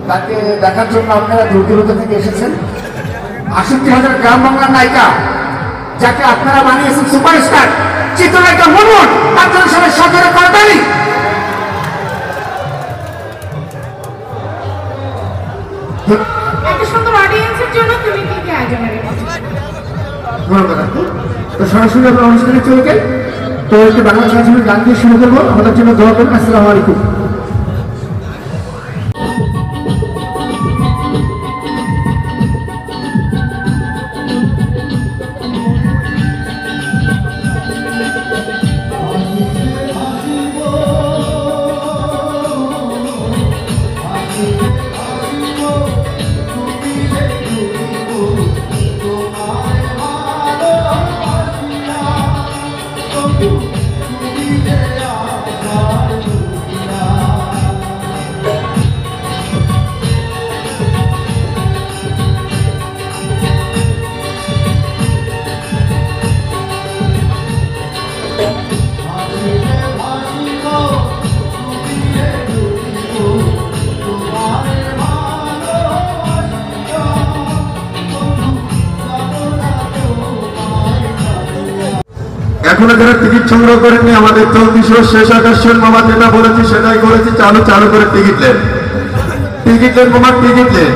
তাকে দেখার জন্য আপনারা দূর দূরান্ত থেকে এসেছেন। ৬৮,০০০ গ্রাম বাংলার নায়িকা, যাকে আপনারা বানিয়েছেন সুপারস্টার, চিত্রনায়িকা মুনমুন, তার জন্য সবাই সজোরে করতালি। এত সুন্দর অডিয়েন্সের জন্য তুমি কি কি আয়োজন রেখেছো? তো সরাসরি আমরা অনুষ্ঠানে চলে যাই। তো একটু বাংলা চলচ্চিত্রের গান দিয়ে শুরু করবো। আমাদের জন্য দোয়া করুন। আসসালামু আলাইকুম। এখনো যারা টিকিট সংগ্রহ করেননি, আমাদের চলতি শো শেষ আকর্ষণ মামা যেটা বলেছি সেটাই করেছি, চালু করে টিকিট নেন, মামা টিকিট নেন।